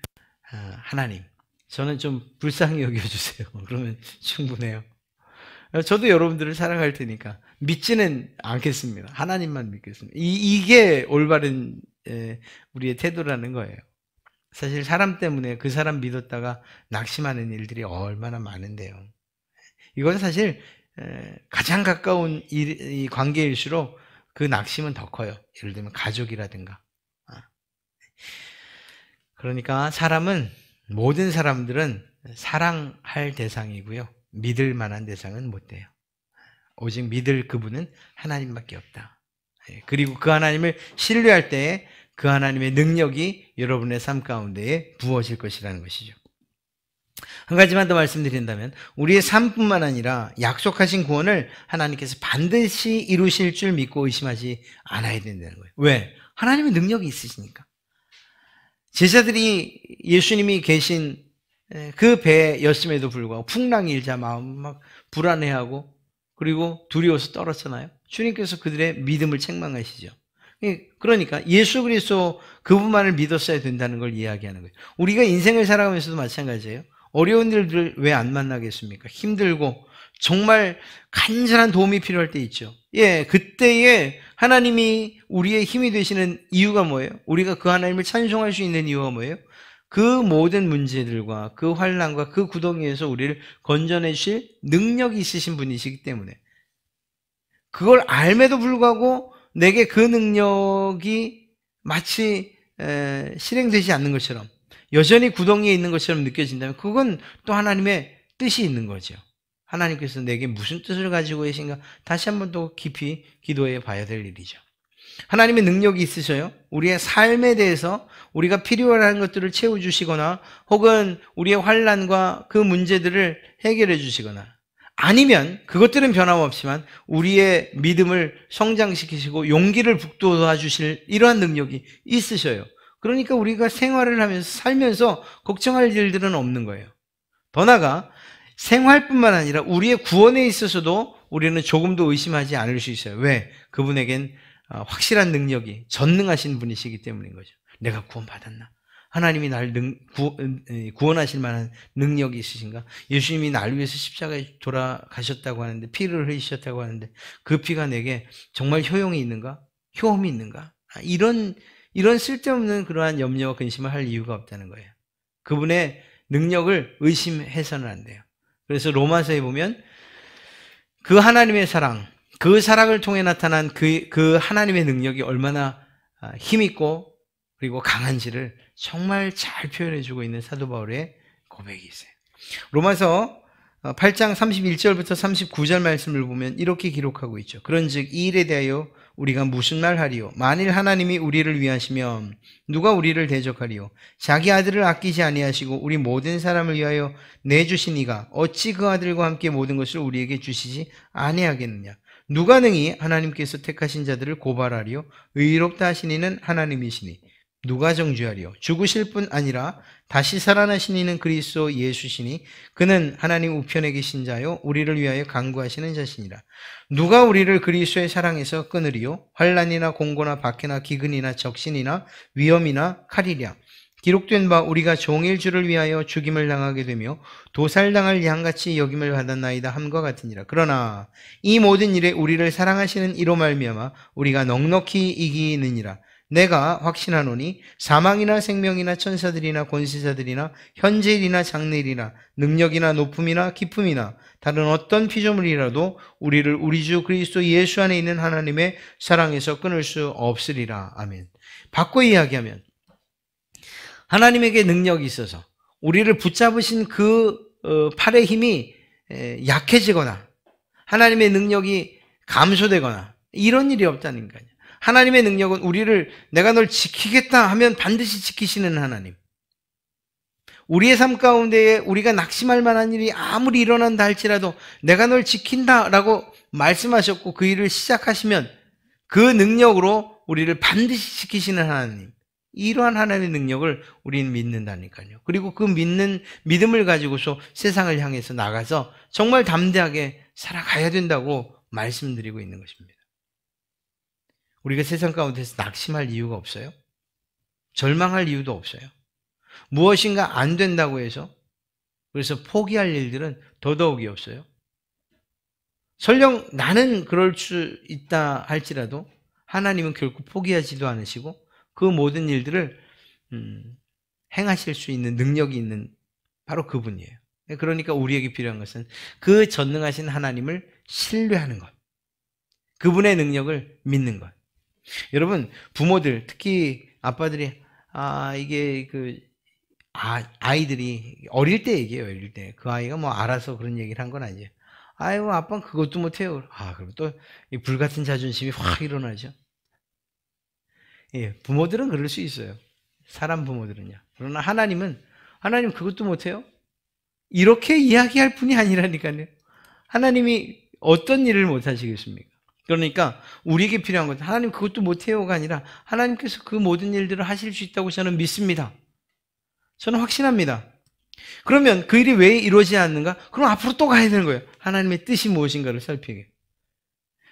하나님. 저는 좀 불쌍히 여겨주세요. 그러면 충분해요. 저도 여러분들을 사랑할 테니까 믿지는 않겠습니다. 하나님만 믿겠습니다. 이게 올바른 우리의 태도라는 거예요. 사실 사람 때문에 그 사람 믿었다가 낙심하는 일들이 얼마나 많은데요. 이건 사실 가장 가까운 이 관계일수록 그 낙심은 더 커요. 예를 들면 가족이라든가. 그러니까 모든 사람들은 사랑할 대상이고요. 믿을 만한 대상은 못 돼요. 오직 믿을 그분은 하나님밖에 없다. 그리고 그 하나님을 신뢰할 때에 그 하나님의 능력이 여러분의 삶 가운데에 부어질 것이라는 것이죠. 한 가지만 더 말씀드린다면 우리의 삶뿐만 아니라 약속하신 구원을 하나님께서 반드시 이루실 줄 믿고 의심하지 않아야 된다는 거예요. 왜? 하나님의 능력이 있으시니까. 제자들이 예수님이 계신 그 배였음에도 불구하고 풍랑이 일자 마음 막 불안해하고 그리고 두려워서 떨었잖아요. 주님께서 그들의 믿음을 책망하시죠. 그러니까 예수 그리스도 그분만을 믿었어야 된다는 걸 이야기하는 거예요. 우리가 인생을 살아가면서도 마찬가지예요. 어려운 일들 왜 안 만나겠습니까? 힘들고 정말 간절한 도움이 필요할 때 있죠. 그때에 하나님이 우리의 힘이 되시는 이유가 뭐예요? 우리가 그 하나님을 찬송할 수 있는 이유가 뭐예요? 그 모든 문제들과 그 환난과 그 구덩이에서 우리를 건져내 주실 능력이 있으신 분이시기 때문에 그걸 알매도 불구하고 내게 그 능력이 마치 실행되지 않는 것처럼 여전히 구덩이에 있는 것처럼 느껴진다면 그건 또 하나님의 뜻이 있는 거죠. 하나님께서 내게 무슨 뜻을 가지고 계신가 다시 한번 더 깊이 기도해 봐야 될 일이죠. 하나님의 능력이 있으셔요. 우리의 삶에 대해서 우리가 필요한 것들을 채워주시거나 혹은 우리의 환난과 그 문제들을 해결해 주시거나 아니면 그것들은 변함없지만 우리의 믿음을 성장시키시고 용기를 북돋아 주실 이러한 능력이 있으셔요. 그러니까 우리가 생활을 하면서 살면서 걱정할 일들은 없는 거예요. 더 나아가 생활뿐만 아니라 우리의 구원에 있어서도 우리는 조금도 의심하지 않을 수 있어요. 왜? 그분에겐 확실한 능력이 전능하신 분이시기 때문인 거죠. 내가 구원받았나? 하나님이 날 구원하실 만한 능력이 있으신가? 예수님이 날 위해서 십자가에 돌아가셨다고 하는데 피를 흘리셨다고 하는데 그 피가 내게 정말 효용이 있는가? 효험이 있는가? 이런 쓸데없는 그러한 염려와 근심을 할 이유가 없다는 거예요. 그분의 능력을 의심해서는 안 돼요. 그래서 로마서에 보면 그 하나님의 사랑, 그 사랑을 통해 나타난 그 하나님의 능력이 얼마나 힘있고 그리고 강한지를 정말 잘 표현해주고 있는 사도 바울의 고백이 있어요. 로마서 8장 31절부터 39절 말씀을 보면 이렇게 기록하고 있죠. 그런즉 이 일에 대하여 우리가 무슨 말 하리요? 만일 하나님이 우리를 위하시면 누가 우리를 대적하리요? 자기 아들을 아끼지 아니하시고 우리 모든 사람을 위하여 내주신 이가 어찌 그 아들과 함께 모든 것을 우리에게 주시지 아니하겠느냐? 누가 능히 하나님께서 택하신 자들을 고발하리요? 의롭다 하신 이는 하나님이시니 누가 정죄하리요? 죽으실 뿐 아니라 다시 살아나신 이는 그리스도 예수시니 그는 하나님 우편에 계신 자요 우리를 위하여 간구하시는 자시니라. 누가 우리를 그리스도의 사랑에서 끊으리요? 환난이나 공고나 박해나 기근이나 적신이나 위험이나 칼이랴. 기록된 바 우리가 종일 주를 위하여 죽임을 당하게 되며 도살당할 양같이 여김을 받았나이다 함과 같으니라. 그러나 이 모든 일에 우리를 사랑하시는 이로 말미암아 우리가 넉넉히 이기느니라. 내가 확신하노니 사망이나 생명이나 천사들이나 권세자들이나 현재일이나 장래일이나 능력이나 높음이나 깊음이나 다른 어떤 피조물이라도 우리를 우리 주 그리스도 예수 안에 있는 하나님의 사랑에서 끊을 수 없으리라. 아멘. 바꿔 이야기하면 하나님에게 능력이 있어서 우리를 붙잡으신 그 팔의 힘이 약해지거나 하나님의 능력이 감소되거나 이런 일이 없다는 거예요. 하나님의 능력은 우리를 내가 널 지키겠다 하면 반드시 지키시는 하나님. 우리의 삶 가운데에 우리가 낙심할 만한 일이 아무리 일어난다 할지라도 내가 널 지킨다라고 말씀하셨고 그 일을 시작하시면 그 능력으로 우리를 반드시 지키시는 하나님. 이러한 하나님의 능력을 우리는 믿는다니까요. 그리고 그 믿음을 가지고서 세상을 향해서 나가서 정말 담대하게 살아가야 된다고 말씀드리고 있는 것입니다. 우리가 세상 가운데서 낙심할 이유가 없어요. 절망할 이유도 없어요. 무엇인가 안 된다고 해서 그래서 포기할 일들은 더더욱이 없어요. 설령 나는 그럴 수 있다 할지라도 하나님은 결코 포기하지도 않으시고 그 모든 일들을 행하실 수 있는 능력이 있는 바로 그분이에요. 그러니까 우리에게 필요한 것은 그 전능하신 하나님을 신뢰하는 것. 그분의 능력을 믿는 것. 여러분, 부모들, 특히 아빠들이, 아이들이 어릴 때 얘기해요, 어릴 때. 그 아이가 뭐 알아서 그런 얘기를 한 건 아니에요. 아이고, 아빠는 그것도 못해요. 그럼 또 이 불같은 자존심이 확 일어나죠. 예, 부모들은 그럴 수 있어요. 사람 부모들은요. 그러나 하나님 그것도 못해요? 이렇게 이야기할 분이 아니라니까요. 하나님이 어떤 일을 못하시겠습니까? 그러니까 우리에게 필요한 것은 하나님 그것도 못해요가 아니라 하나님께서 그 모든 일들을 하실 수 있다고 저는 믿습니다. 저는 확신합니다. 그러면 그 일이 왜 이루어지지 않는가? 그럼 앞으로 또 가야 되는 거예요. 하나님의 뜻이 무엇인가를 살피게.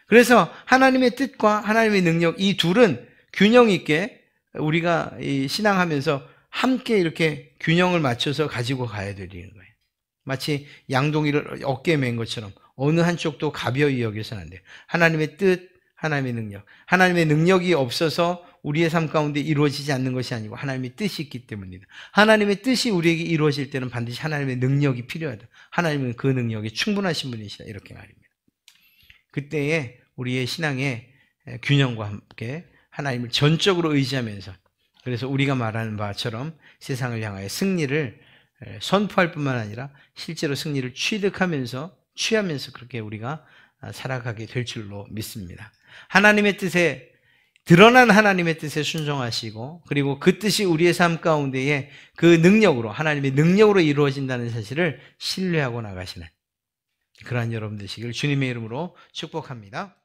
그래서 하나님의 뜻과 하나님의 능력, 이 둘은 균형 있게 우리가 신앙하면서 함께 이렇게 균형을 맞춰서 가지고 가야 되는 거예요. 마치 양동이를 어깨에 맨 것처럼 어느 한쪽도 가벼이 여겨서는 안 돼요. 하나님의 뜻, 하나님의 능력. 하나님의 능력이 없어서 우리의 삶 가운데 이루어지지 않는 것이 아니고 하나님의 뜻이 있기 때문입니다. 하나님의 뜻이 우리에게 이루어질 때는 반드시 하나님의 능력이 필요하다. 하나님은 그 능력이 충분하신 분이시다. 이렇게 말입니다. 그때에 우리의 신앙의 균형과 함께 하나님을 전적으로 의지하면서 그래서 우리가 말하는 바처럼 세상을 향하여 승리를 선포할 뿐만 아니라 실제로 승리를 취하면서 그렇게 우리가 살아가게 될 줄로 믿습니다. 하나님의 뜻에 드러난 하나님의 뜻에 순종하시고 그리고 그 뜻이 우리의 삶 가운데에 그 능력으로 하나님의 능력으로 이루어진다는 사실을 신뢰하고 나가시는 그러한 여러분 되시길 주님의 이름으로 축복합니다.